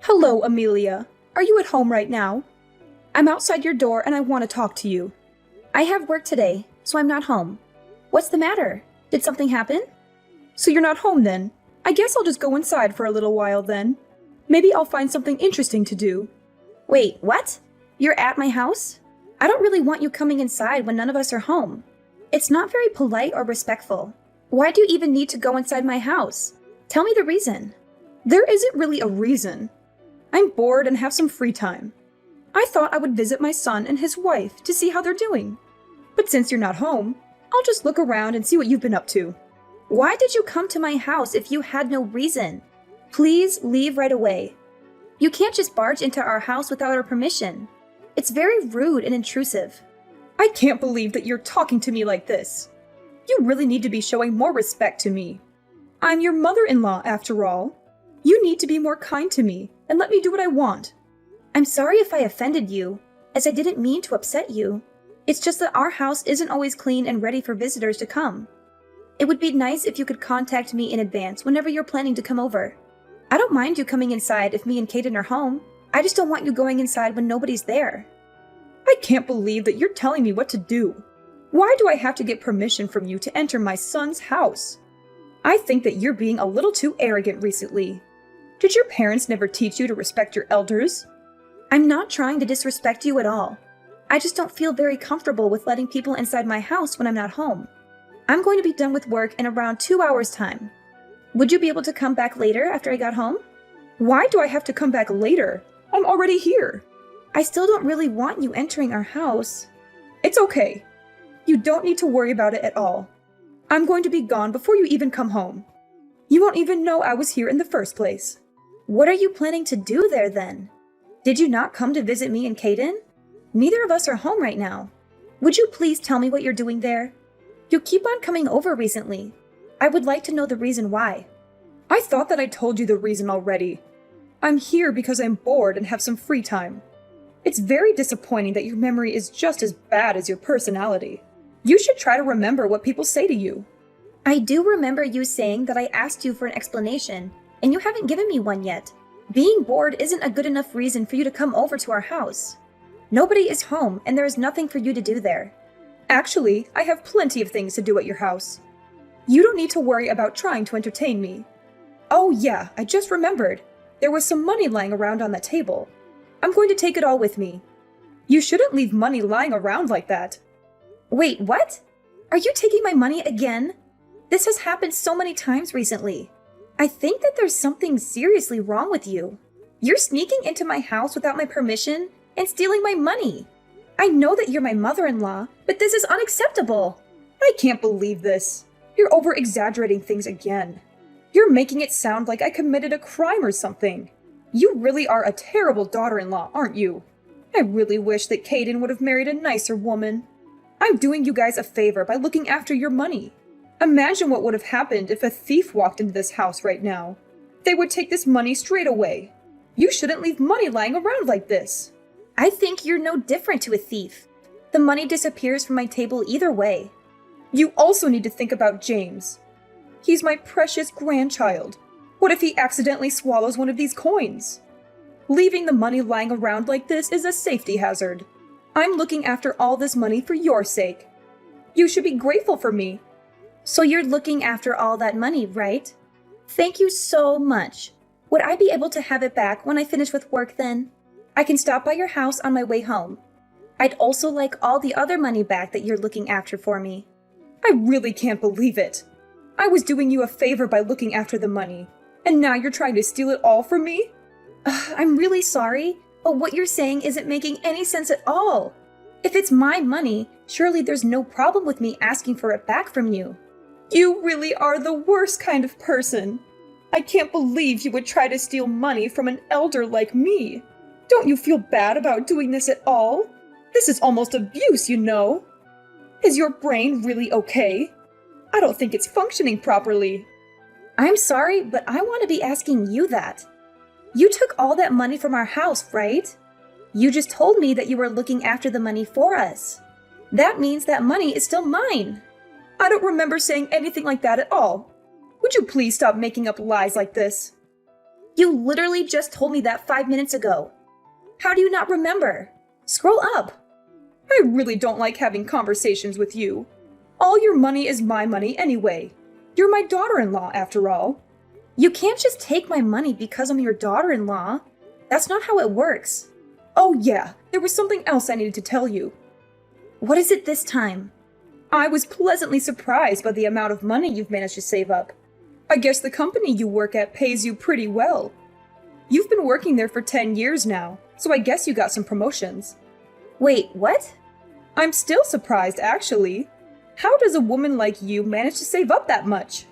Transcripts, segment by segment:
Hello, Amelia. Are you at home right now? I'm outside your door and I want to talk to you. I have work today, so I'm not home. What's the matter? Did something happen? So you're not home then? I guess I'll just go inside for a little while then. Maybe I'll find something interesting to do. Wait, what? You're at my house? I don't really want you coming inside when none of us are home. It's not very polite or respectful. Why do you even need to go inside my house? Tell me the reason. There isn't really a reason. I'm bored and have some free time. I thought I would visit my son and his wife to see how they're doing. But since you're not home, I'll just look around and see what you've been up to. Why did you come to my house if you had no reason? Please leave right away. You can't just barge into our house without our permission. It's very rude and intrusive. I can't believe that you're talking to me like this. You really need to be showing more respect to me. I'm your mother-in-law, after all. You need to be more kind to me and let me do what I want. I'm sorry if I offended you, as I didn't mean to upset you. It's just that our house isn't always clean and ready for visitors to come. It would be nice if you could contact me in advance whenever you're planning to come over. I don't mind you coming inside if me and Kaden are home. I just don't want you going inside when nobody's there. I can't believe that you're telling me what to do. Why do I have to get permission from you to enter my son's house? I think that you're being a little too arrogant recently. Did your parents never teach you to respect your elders? I'm not trying to disrespect you at all. I just don't feel very comfortable with letting people inside my house when I'm not home. I'm going to be done with work in around 2 hours' time. Would you be able to come back later after I got home? Why do I have to come back later? I'm already here. I still don't really want you entering our house. It's okay. You don't need to worry about it at all. I'm going to be gone before you even come home. You won't even know I was here in the first place. What are you planning to do there then? Did you not come to visit me and Kaden? Neither of us are home right now. Would you please tell me what you're doing there? You keep on coming over recently. I would like to know the reason why. I thought that I told you the reason already. I'm here because I'm bored and have some free time. It's very disappointing that your memory is just as bad as your personality. You should try to remember what people say to you. I do remember you saying that I asked you for an explanation, and you haven't given me one yet. Being bored isn't a good enough reason for you to come over to our house. Nobody is home, and there is nothing for you to do there. Actually, I have plenty of things to do at your house. You don't need to worry about trying to entertain me. Oh yeah, I just remembered. There was some money lying around on that table. I'm going to take it all with me. You shouldn't leave money lying around like that. Wait, what? Are you taking my money again? This has happened so many times recently. I think that there's something seriously wrong with you. You're sneaking into my house without my permission and stealing my money. I know that you're my mother-in-law, but this is unacceptable. I can't believe this. You're over-exaggerating things again. You're making it sound like I committed a crime or something. You really are a terrible daughter-in-law, aren't you? I really wish that Kaden would have married a nicer woman. I'm doing you guys a favor by looking after your money. Imagine what would have happened if a thief walked into this house right now. They would take this money straight away. You shouldn't leave money lying around like this. I think you're no different to a thief. The money disappears from my table either way. You also need to think about James. He's my precious grandchild. What if he accidentally swallows one of these coins? Leaving the money lying around like this is a safety hazard. I'm looking after all this money for your sake. You should be grateful for me. So you're looking after all that money, right? Thank you so much. Would I be able to have it back when I finish with work then? I can stop by your house on my way home. I'd also like all the other money back that you're looking after for me. I really can't believe it. I was doing you a favor by looking after the money, and now you're trying to steal it all from me? I'm really sorry, but what you're saying isn't making any sense at all. If it's my money, surely there's no problem with me asking for it back from you. You really are the worst kind of person. I can't believe you would try to steal money from an elder like me. Don't you feel bad about doing this at all? This is almost abuse, you know. Is your brain really okay? I don't think it's functioning properly. I'm sorry, but I want to be asking you that. You took all that money from our house, right? You just told me that you were looking after the money for us. That means that money is still mine. I don't remember saying anything like that at all. Would you please stop making up lies like this? You literally just told me that 5 minutes ago. How do you not remember? Scroll up. I really don't like having conversations with you. All your money is my money anyway. You're my daughter-in-law, after all. You can't just take my money because I'm your daughter-in-law. That's not how it works. Oh yeah, there was something else I needed to tell you. What is it this time? I was pleasantly surprised by the amount of money you've managed to save up. I guess the company you work at pays you pretty well. You've been working there for 10 years now, so I guess you got some promotions. Wait, what? I'm still surprised, actually. How does a woman like you manage to save up that much?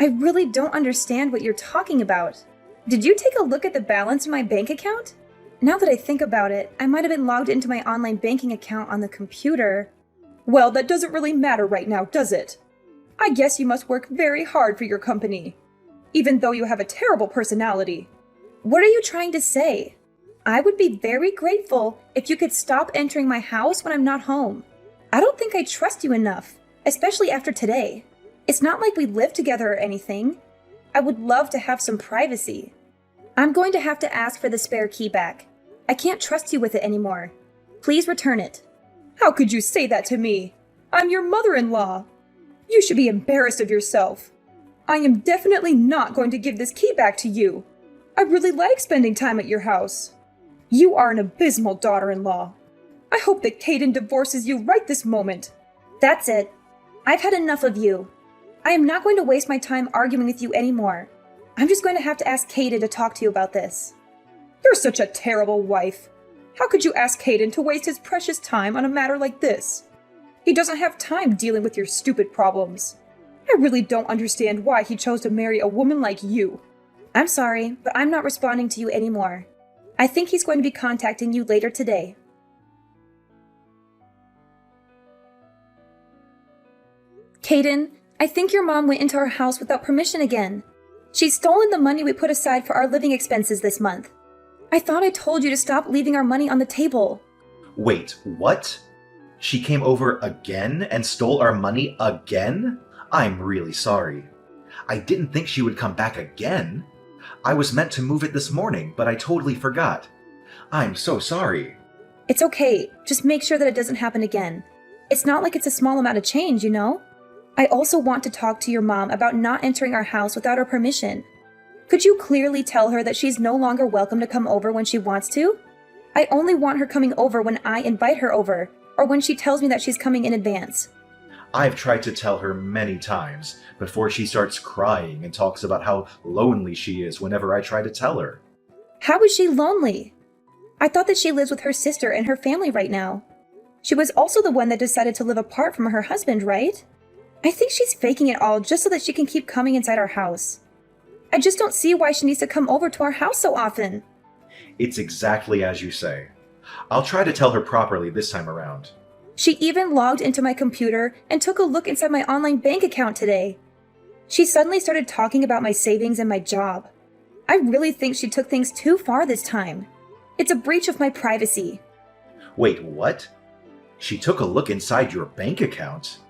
I really don't understand what you're talking about. Did you take a look at the balance in my bank account? Now that I think about it, I might have been logged into my online banking account on the computer. Well, that doesn't really matter right now, does it? I guess you must work very hard for your company, even though you have a terrible personality. What are you trying to say? I would be very grateful if you could stop entering my house when I'm not home. I don't think I trust you enough, especially after today. It's not like we live together or anything. I would love to have some privacy. I'm going to have to ask for the spare key back. I can't trust you with it anymore. Please return it. How could you say that to me? I'm your mother-in-law. You should be embarrassed of yourself. I am definitely not going to give this key back to you. I really like spending time at your house. You are an abysmal daughter-in-law. I hope that Caden divorces you right this moment. That's it. I've had enough of you. I am not going to waste my time arguing with you anymore. I'm just going to have to ask Caden to talk to you about this. You're such a terrible wife. How could you ask Caden to waste his precious time on a matter like this? He doesn't have time dealing with your stupid problems. I really don't understand why he chose to marry a woman like you. I'm sorry, but I'm not responding to you anymore. I think he's going to be contacting you later today. Caden, I think your mom went into our house without permission again. She's stolen the money we put aside for our living expenses this month. I thought I told you to stop leaving our money on the table. Wait, what? She came over again and stole our money again? I'm really sorry. I didn't think she would come back again. I was meant to move it this morning, but I totally forgot. I'm so sorry. It's okay. Just make sure that it doesn't happen again. It's not like it's a small amount of change, you know? I also want to talk to your mom about not entering our house without her permission. Could you clearly tell her that she's no longer welcome to come over when she wants to? I only want her coming over when I invite her over, or when she tells me that she's coming in advance. I've tried to tell her many times before she starts crying and talks about how lonely she is whenever I try to tell her. How is she lonely? I thought that she lives with her sister and her family right now. She was also the one that decided to live apart from her husband, right? I think she's faking it all just so that she can keep coming inside our house. I just don't see why she needs to come over to our house so often. It's exactly as you say. I'll try to tell her properly this time around. She even logged into my computer and took a look inside my online bank account today. She suddenly started talking about my savings and my job. I really think she took things too far this time. It's a breach of my privacy. Wait, what? She took a look inside your bank account?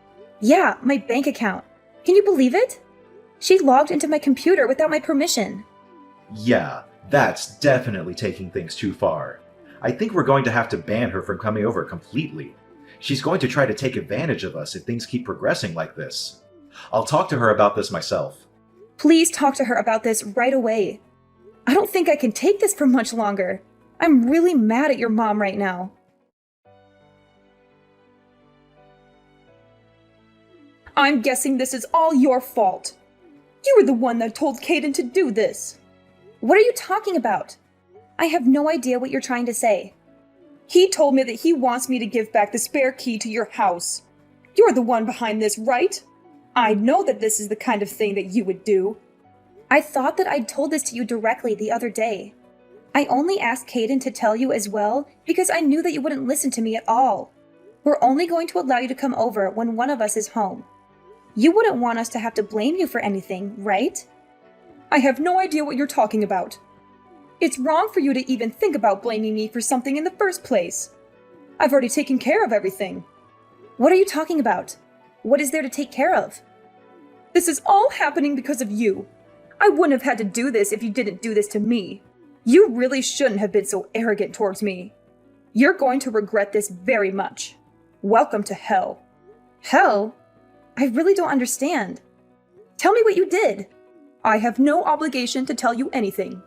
Yeah, my bank account. Can you believe it? She logged into my computer without my permission. Yeah, that's definitely taking things too far. I think we're going to have to ban her from coming over completely. She's going to try to take advantage of us if things keep progressing like this. I'll talk to her about this myself. Please talk to her about this right away. I don't think I can take this for much longer. I'm really mad at your mom right now. I'm guessing this is all your fault. You were the one that told Caden to do this. What are you talking about? I have no idea what you're trying to say. He told me that he wants me to give back the spare key to your house. You're the one behind this, right? I know that this is the kind of thing that you would do. I thought that I'd told this to you directly the other day. I only asked Caden to tell you as well because I knew that you wouldn't listen to me at all. We're only going to allow you to come over when one of us is home. You wouldn't want us to have to blame you for anything, right? I have no idea what you're talking about. It's wrong for you to even think about blaming me for something in the first place. I've already taken care of everything. What are you talking about? What is there to take care of? This is all happening because of you. I wouldn't have had to do this if you didn't do this to me. You really shouldn't have been so arrogant towards me. You're going to regret this very much. Welcome to hell. Hell? I really don't understand. Tell me what you did. I have no obligation to tell you anything.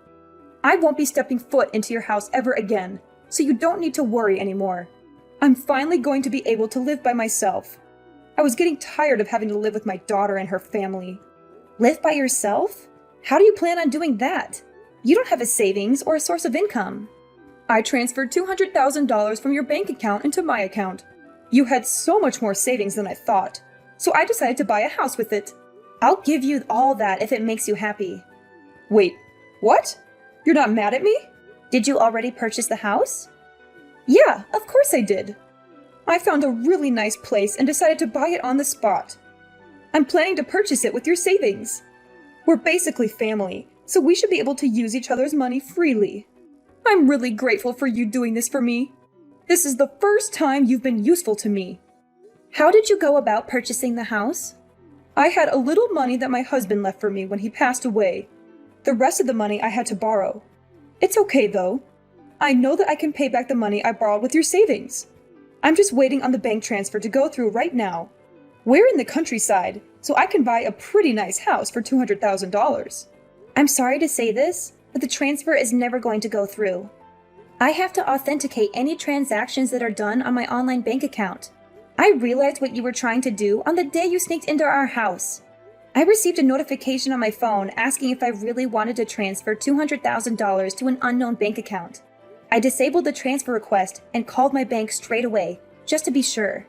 I won't be stepping foot into your house ever again, so you don't need to worry anymore. I'm finally going to be able to live by myself. I was getting tired of having to live with my daughter and her family. Live by yourself? How do you plan on doing that? You don't have a savings or a source of income. I transferred $200,000 from your bank account into my account. You had so much more savings than I thought, so I decided to buy a house with it. I'll give you all that if it makes you happy. Wait, what? You're not mad at me? Did you already purchase the house? Yeah, of course I did. I found a really nice place and decided to buy it on the spot. I'm planning to purchase it with your savings. We're basically family, so we should be able to use each other's money freely. I'm really grateful for you doing this for me. This is the first time you've been useful to me. How did you go about purchasing the house? I had a little money that my husband left for me when he passed away. The rest of the money I had to borrow. It's okay though. I know that I can pay back the money I borrowed with your savings. I'm just waiting on the bank transfer to go through right now. We're in the countryside, so I can buy a pretty nice house for $200,000. I'm sorry to say this, but the transfer is never going to go through. I have to authenticate any transactions that are done on my online bank account. I realized what you were trying to do on the day you sneaked into our house. I received a notification on my phone asking if I really wanted to transfer $200,000 to an unknown bank account. I disabled the transfer request and called my bank straight away, just to be sure.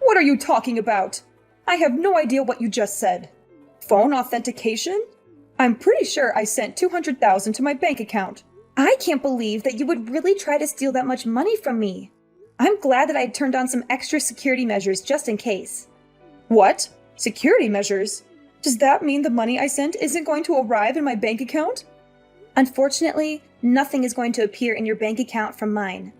What are you talking about? I have no idea what you just said. Phone authentication? I'm pretty sure I sent $200,000 to my bank account. I can't believe that you would really try to steal that much money from me. I'm glad that I had turned on some extra security measures just in case. What? Security measures? Does that mean the money I sent isn't going to arrive in my bank account? Unfortunately, nothing is going to appear in your bank account from mine.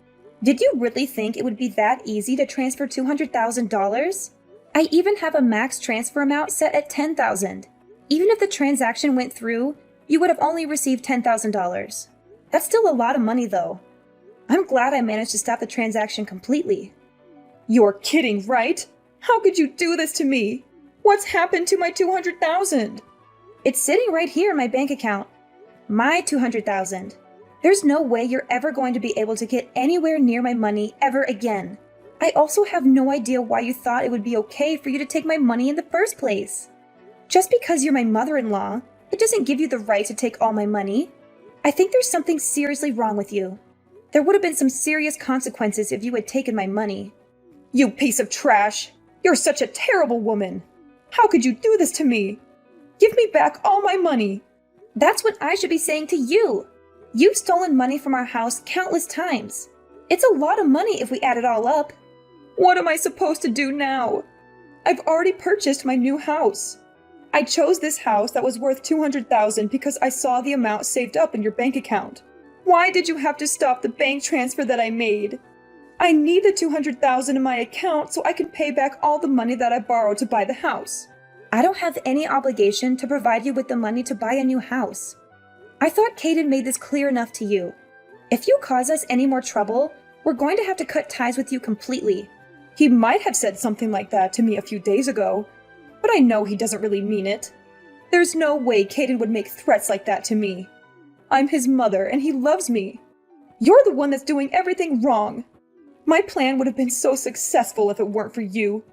Did you really think it would be that easy to transfer $200,000? I even have a max transfer amount set at $10,000. Even if the transaction went through, you would have only received $10,000. That's still a lot of money though. I'm glad I managed to stop the transaction completely. You're kidding, right? How could you do this to me? What's happened to my $200,000? It's sitting right here in my bank account. My $200,000. There's no way you're ever going to be able to get anywhere near my money ever again. I also have no idea why you thought it would be okay for you to take my money in the first place. Just because you're my mother-in-law, it doesn't give you the right to take all my money. I think there's something seriously wrong with you. There would have been some serious consequences if you had taken my money. You piece of trash! You're such a terrible woman! How could you do this to me? Give me back all my money! That's what I should be saying to you. You've stolen money from our house countless times. It's a lot of money if we add it all up. What am I supposed to do now? I've already purchased my new house. I chose this house that was worth $200,000 because I saw the amount saved up in your bank account. Why did you have to stop the bank transfer that I made? I need the $200,000 in my account so I can pay back all the money that I borrowed to buy the house. I don't have any obligation to provide you with the money to buy a new house. I thought Caden made this clear enough to you. If you cause us any more trouble, we're going to have to cut ties with you completely. He might have said something like that to me a few days ago, but I know he doesn't really mean it. There's no way Caden would make threats like that to me. I'm his mother and he loves me. You're the one that's doing everything wrong. My plan would have been so successful if it weren't for you.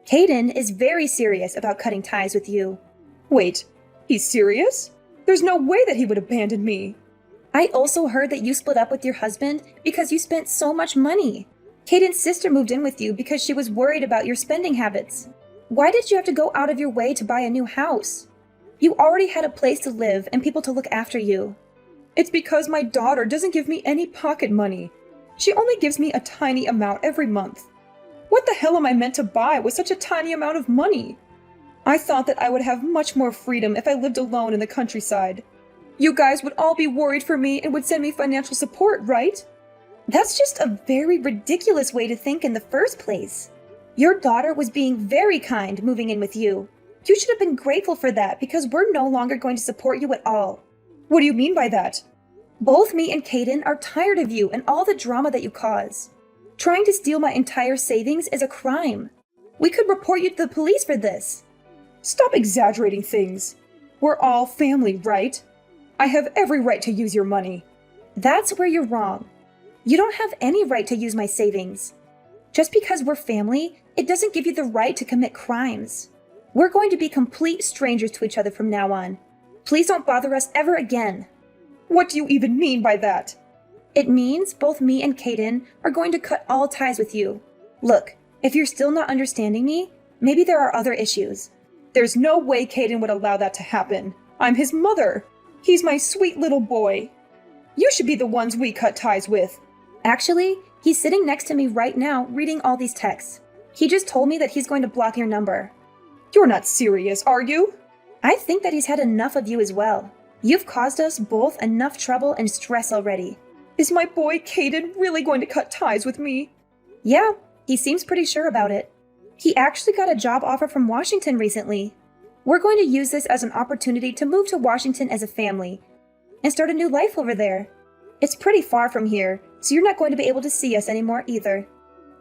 Caden is very serious about cutting ties with you. Wait, he's serious? There's no way that he would abandon me. I also heard that you split up with your husband because you spent so much money. Caden's sister moved in with you because she was worried about your spending habits. Why did you have to go out of your way to buy a new house? You already had a place to live and people to look after you. It's because my daughter doesn't give me any pocket money. She only gives me a tiny amount every month. What the hell am I meant to buy with such a tiny amount of money? I thought that I would have much more freedom if I lived alone in the countryside. You guys would all be worried for me and would send me financial support, right? That's just a very ridiculous way to think in the first place. Your daughter was being very kind moving in with you. You should have been grateful for that because we're no longer going to support you at all. What do you mean by that? Both me and Caden are tired of you and all the drama that you cause. Trying to steal my entire savings is a crime. We could report you to the police for this. Stop exaggerating things. We're all family, right? I have every right to use your money. That's where you're wrong. You don't have any right to use my savings. Just because we're family, it doesn't give you the right to commit crimes. We're going to be complete strangers to each other from now on. Please don't bother us ever again. What do you even mean by that? It means both me and Caden are going to cut all ties with you. Look, if you're still not understanding me, maybe there are other issues. There's no way Caden would allow that to happen. I'm his mother. He's my sweet little boy. You should be the ones we cut ties with. Actually, he's sitting next to me right now reading all these texts. He just told me that he's going to block your number. You're not serious, are you? I think that he's had enough of you as well. You've caused us both enough trouble and stress already. Is my boy Caden really going to cut ties with me? Yeah, he seems pretty sure about it. He actually got a job offer from Washington recently. We're going to use this as an opportunity to move to Washington as a family and start a new life over there. It's pretty far from here, so you're not going to be able to see us anymore either.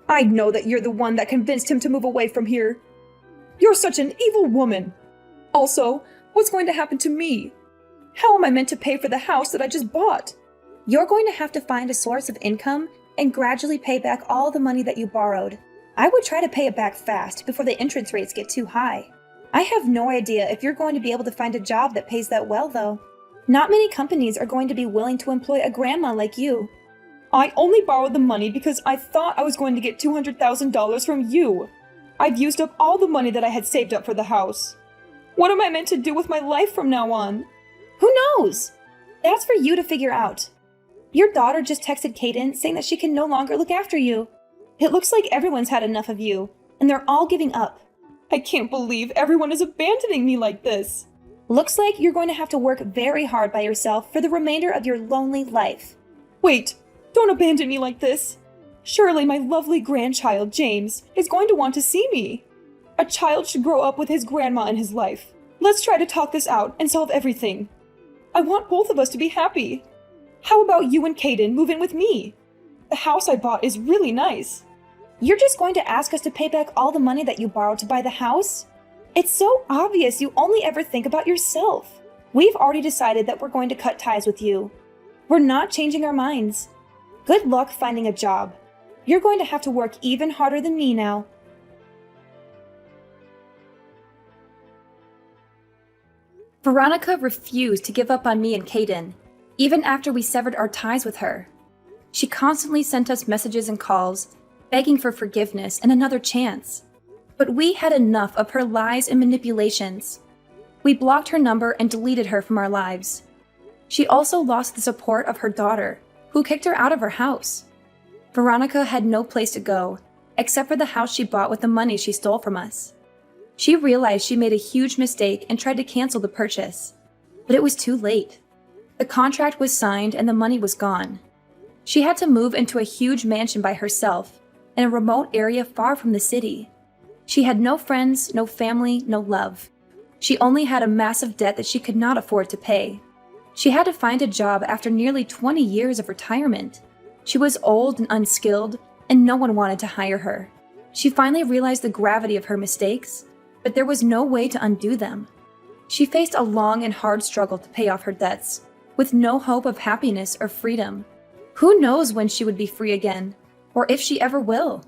I know that you're the one that convinced him to move away from here. You're such an evil woman. Also, what's going to happen to me? How am I meant to pay for the house that I just bought? You're going to have to find a source of income and gradually pay back all the money that you borrowed. I would try to pay it back fast before the interest rates get too high. I have no idea if you're going to be able to find a job that pays that well, though. Not many companies are going to be willing to employ a grandma like you. I only borrowed the money because I thought I was going to get $200,000 from you. I've used up all the money that I had saved up for the house. What am I meant to do with my life from now on? Who knows? That's for you to figure out. Your daughter just texted Caden saying that she can no longer look after you. It looks like everyone's had enough of you, and they're all giving up. I can't believe everyone is abandoning me like this. Looks like you're going to have to work very hard by yourself for the remainder of your lonely life. Wait, don't abandon me like this. Surely my lovely grandchild, James, is going to want to see me. A child should grow up with his grandma in his life. Let's try to talk this out and solve everything. I want both of us to be happy. How about you and Caden move in with me? The house I bought is really nice. You're just going to ask us to pay back all the money that you borrowed to buy the house? It's so obvious you only ever think about yourself. We've already decided that we're going to cut ties with you. We're not changing our minds. Good luck finding a job. You're going to have to work even harder than me now. Veronica refused to give up on me and Caden, even after we severed our ties with her. She constantly sent us messages and calls, begging for forgiveness and another chance. But we had enough of her lies and manipulations. We blocked her number and deleted her from our lives. She also lost the support of her daughter, who kicked her out of her house. Veronica had no place to go, except for the house she bought with the money she stole from us. She realized she made a huge mistake and tried to cancel the purchase, but it was too late. The contract was signed and the money was gone. She had to move into a huge mansion by herself, in a remote area far from the city. She had no friends, no family, no love. She only had a massive debt that she could not afford to pay. She had to find a job after nearly 20 years of retirement. She was old and unskilled, and no one wanted to hire her. She finally realized the gravity of her mistakes, but there was no way to undo them. She faced a long and hard struggle to pay off her debts, with no hope of happiness or freedom. Who knows when she would be free again, or if she ever will?